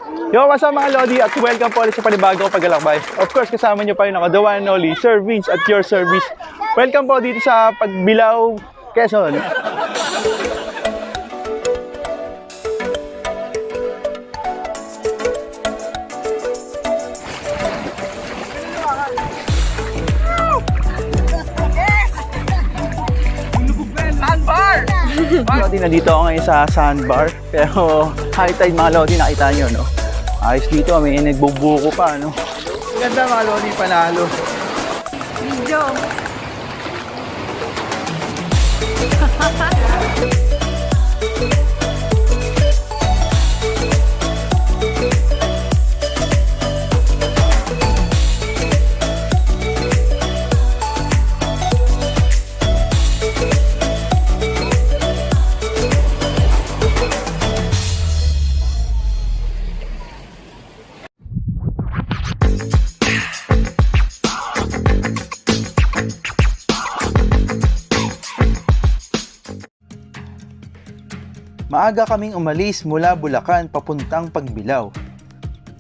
Yo, what's up mga Lodi at welcome po ulit sa panibagong paglalakbay. Of course, kasama nyo pa rin ako, the one and only Sir Vince at your service. Welcome po dito sa Pagbilao, Quezon. Lodi, nandito ako ngayon sa sandbar. Pero high tide mga Lodi, nakita nyo, no? Ayos dito, may nagbubuko pa, no? Ganda mga Lodi, panalo. Video. Maaga kaming umalis mula Bulacan papuntang Pagbilao.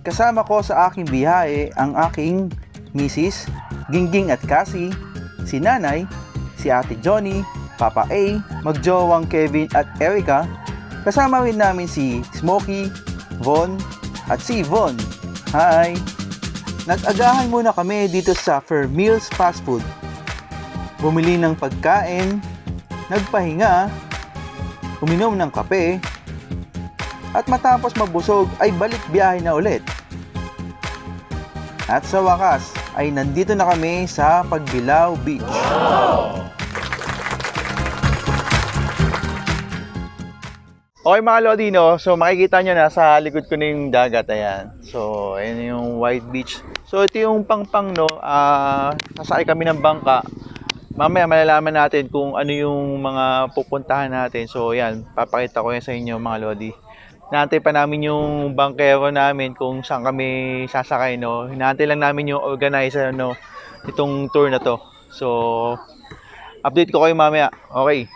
Kasama ko sa aking biyahe ang aking misis, Gingging at Cassie, si Nanay, si Ate Johnny, Papa A, magjowang Kevin at Erica. Kasama rin namin si Smokey, Von, at si Von. Hi! Nag-agahan muna kami dito sa Fermills Fast Food. Bumili ng pagkain, nagpahinga, uminom ng kape, at matapos mabusog ay balik biyahe na ulit. At sa wakas ay nandito na kami sa Pagbilao Beach. Okay mga Lodi, no? So makikita nyo na sa likod ko na yung dagat, ayan. So ayan yung white beach. So ito yung pangpang, no? Sasakay kami ng bangka. Mamaya malalaman natin kung ano yung mga pupuntahan natin. So yan, papakita ko yan sa inyo mga Lodi. Hinahantay pa namin yung bangkero namin kung saan kami sasakay, no. Hinahantay lang namin yung organizer, no, itong tour na to. So update ko kayo mamaya. Okay.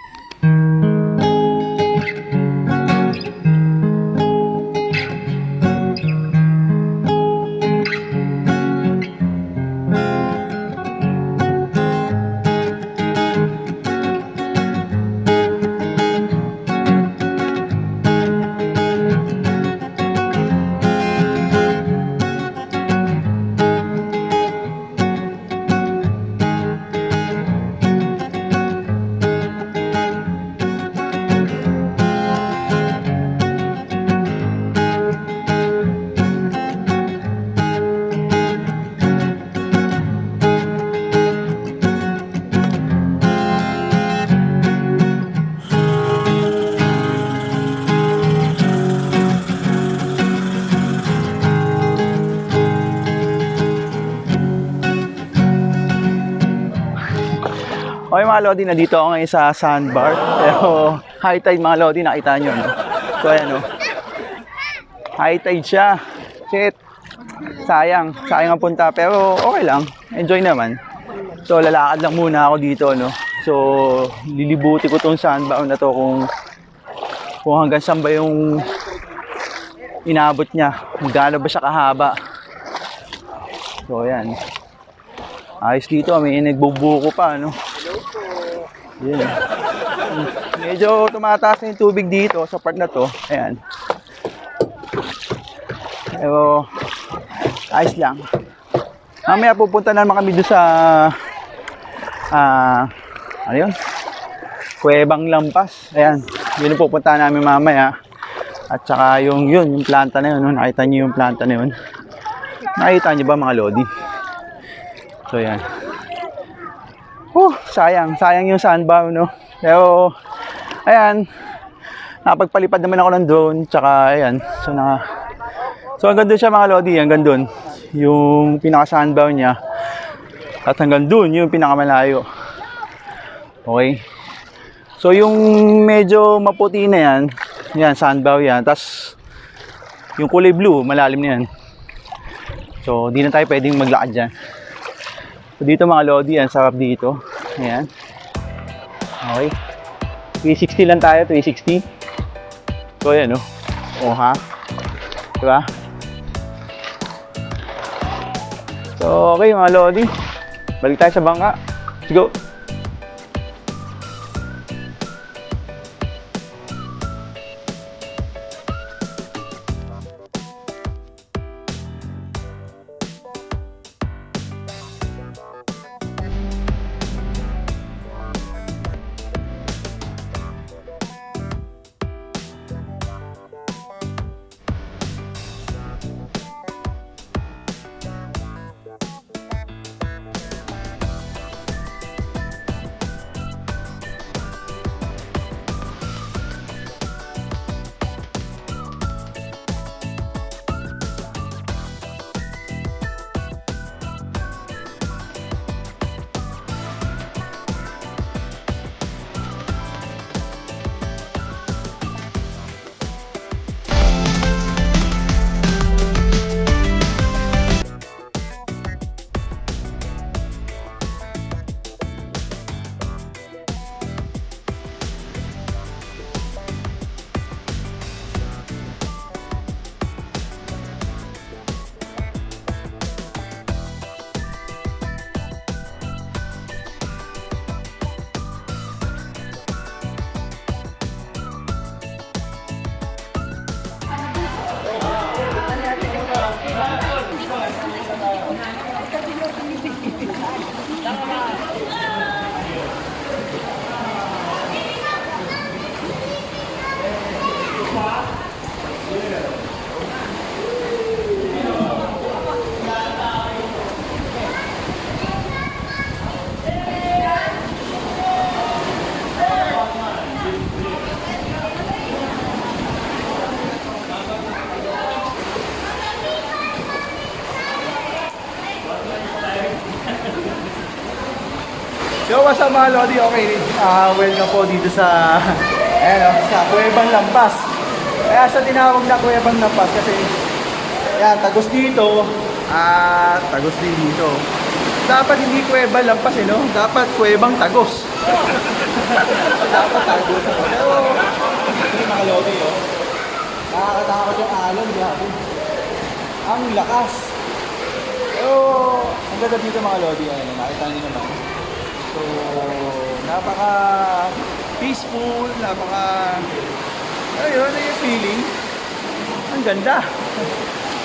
Okay mga Lodi, nandito ako ngayon sa sandbar. Pero high tide mga Lodi, nakita nyo, no? So ayan, no? High tide siya. Shit. Sayang ang punta. Pero okay lang, enjoy naman. So lalakad lang muna ako dito, no? So lilibuti ko tong sandbar na to kung hanggang saan ba yung inabot niya. Gaano ba siya kahaba. So ayan. Ayos dito, may nagbubuko pa, no? Yan. Medyo tumataas na yung tubig dito sa part na to. Ayan. Pero ayos lang. Mamaya pupunta naman kami doon sa ano yun? Kuwebang Lampas. Ayan. Yun yung pupunta namin mamaya. At saka yung planta na yun. No? Nakita nyo yung planta na yun. Nakita nyo ba mga Lodi? So ayan. Sayang yung sandbar, no? Pero ayan, napagpalipad naman ako ng drone, tsaka ayan. So hanggang doon siya mga Lodi, hanggang doon yung pinaka sandbar niya. At hanggang doon yung pinakamalayo. Okay. So yung medyo maputi na yan sandbar yan. Tapos yung kulay blue, malalim na yan. So di na tayo pwedeng maglakad dyan. So dito mga Lodi, yan, sarap dito. Ayan. Okay. 360 lang tayo, 360. So ayan, no? Oh ha. Diba? So, okay mga Lodi. Balik tayo sa bangka. Let's go! Yo, what's up mga Lodi? Okay, welcome po dito sa sa Cuevang Lampas. Kaya siya tinawag na Cuevang Lampas kasi tagos dito at tagos din dito. Dapat hindi Cueva Lampas no? Dapat Cuevang Tagos. Dapat tagos. Pero hindi mga Lodi nakakatakot yung alon, grabe. Ang lakas. Pero ang ganda dito mga Lodi, nakita niyo naman. So, napaka peaceful, ayun yung feeling. Ang ganda.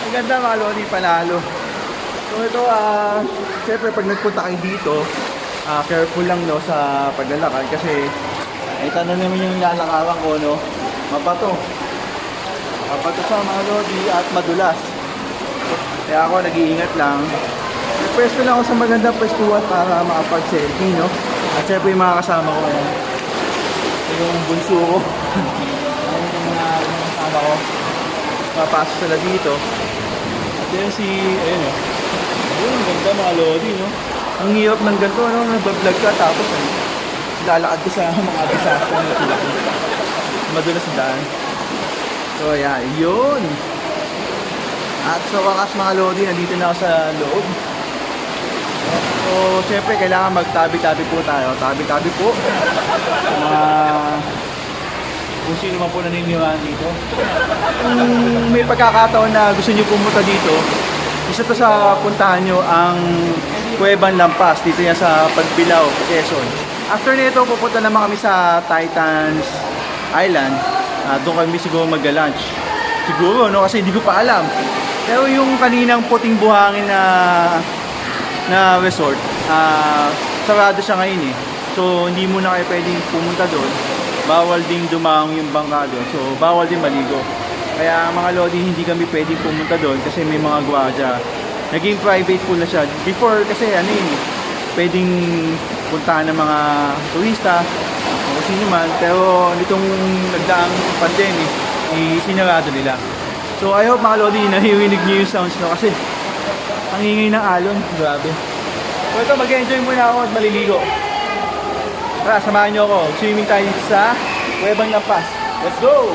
Ang ganda mga Lodi, panalo. So ito, syempre pag nagpunta kayo dito, careful lang sa paglalakad kasi ito na naman yung lalakaran ko, mabato. Mabato sa mga Lodi at madulas. Kaya ako nag-iingat lang. Pwesto lang ako sa magandang pwestuhan para makapag-selfie, At syempre yung mga kasama ko, yung bunso ko. Yung mga kasama ko. Papasok sila dito. At yun ayun, ganda mga Lodi, Ang hirap ng ganito, nagbablog ka tapos, lalakad ko sa mga disaster na sila. Madulas sa daan. So, yun. At sa wakas mga Lodi, nandito na ako sa loob. So, syempre, kailangan magtabi-tabi po tayo. Tabi-tabi po. Kung sino man po naniniwala dito. Kung may pagkakataon na gusto nyo pumunta dito, isa to sa puntahan nyo ang Cuevang Lampas. Dito yan sa Pagbilao, Quezon. After nito, pupunta naman kami sa Titans Island. Doon kami siguro mag-lunch. Siguro, kasi hindi ko pa alam. Pero yung kaninang puting buhangin na resort, sarado siya ngayon So hindi mo na kayo pwedeng pumunta doon. Bawal ding dumang yung bangka doon. So bawal din maligo. Kaya mga Lodi, hindi kami pwedeng pumunta doon kasi may mga gwardiya. Naging private pool na siya. Before kasi pwedeng puntahan ng mga turista o sino man. Pero nitong nagdaang pandemic, sinarado nila. So I hope mga Lodi, nahiwinig niyo yung sounds kasi ang ingay ng alon, grabe. So ito, mag-enjoy muna ako at maliligo. Tara, samahan nyo ako. Swimming tayo sa Cuevang Lampas. Let's go!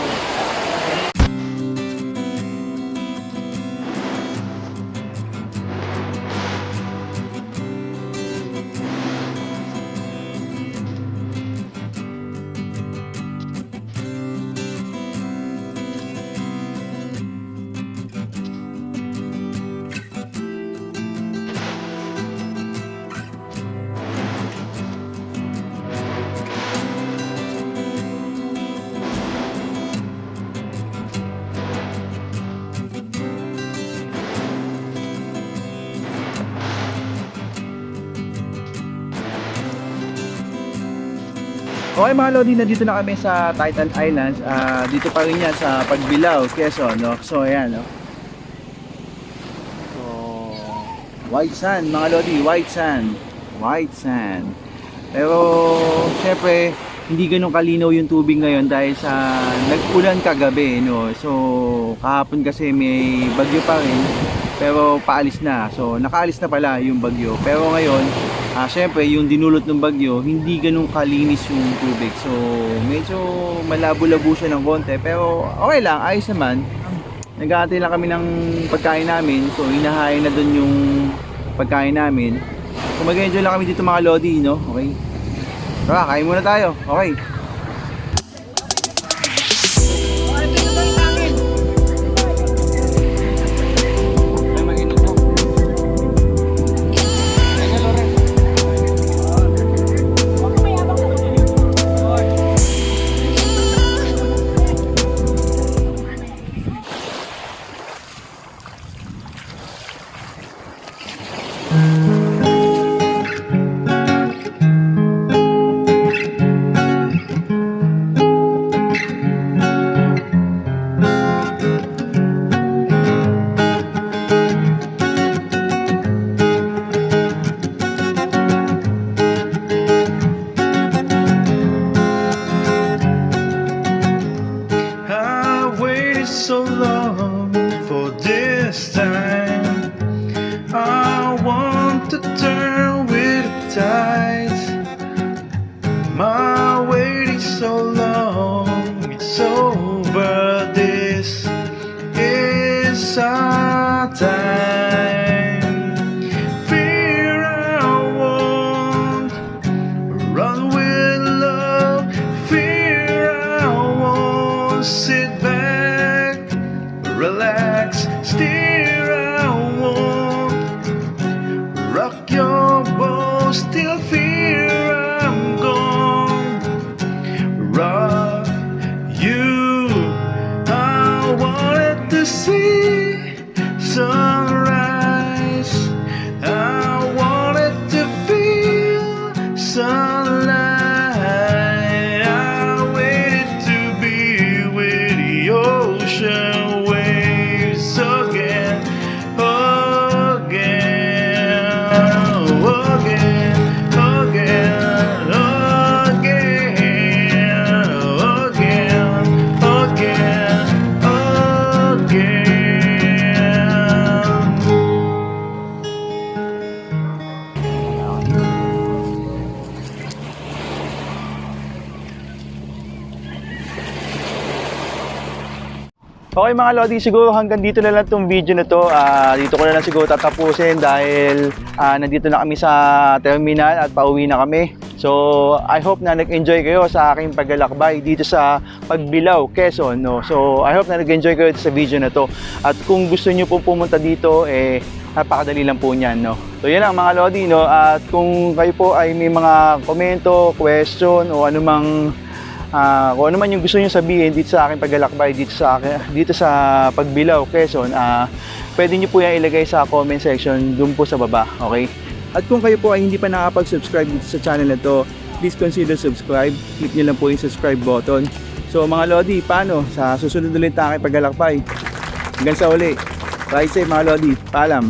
Okay mga Lodi, nandito na kami sa Titan Islands. Dito pa rin yan sa Pagbilao, Quezon, no? So ayan, no? So, white sand mga Lodi, white sand. White sand. Pero syempre hindi ganun kalinaw yung tubig ngayon dahil sa nag-ulan kagabi, no? So kahapon kasi may bagyo pa rin pero paalis na. So nakaalis na pala yung bagyo. Pero ngayon, syempre yung dinulot ng bagyo, hindi ganun kalinis yung tubig. So medyo malabo-labo siya ng konti pero okay lang, ayos naman. Nag-aantay lang kami ng pagkain namin. So hinahain na dun yung pagkain namin. So mag-enjoy lang kami dito mga Lodi, no? Okay. Tara, kain muna tayo. Okay. So long for this time. I want to turn with the tides. My waiting so long, it's over. This is our time. Fear I won't run with love. Fear I won't sit back. Relax, steer I won't rock your boat, still fear I'm gone. Rock you, I wanted to see sunrise. I wanted to feel sunlight. I waited to be with the ocean. Okay mga Lodi, siguro hanggang dito na lang itong video na to. Dito ko na lang siguro tatapusin dahil nandito na kami sa terminal at pauwi na kami. So I hope na nag-enjoy kayo sa aking paglalakbay dito sa Pagbilao, Quezon, no? So I hope na nag-enjoy kayo sa video na to. At kung gusto niyo po pumunta dito, napakadali lang po niyan, no? So yan lang mga Lodi, no? At kung kayo po ay may mga komento, question o anumang kung ano man yung gusto niyo sabihin dito sa aking paglalakbay dito sa Pagbilao, Quezon, pwede niyo po yan ilagay sa comment section doon po sa baba, okay? At kung kayo po ay hindi pa nakapag-subscribe dito sa channel na to, please consider subscribe. Click niyo lang po yung subscribe button. So mga Lodi, paano? Sa susunod ulit na aking paglalakbay. Hanggang sa uli. Ride safe mga Lodi. Paalam.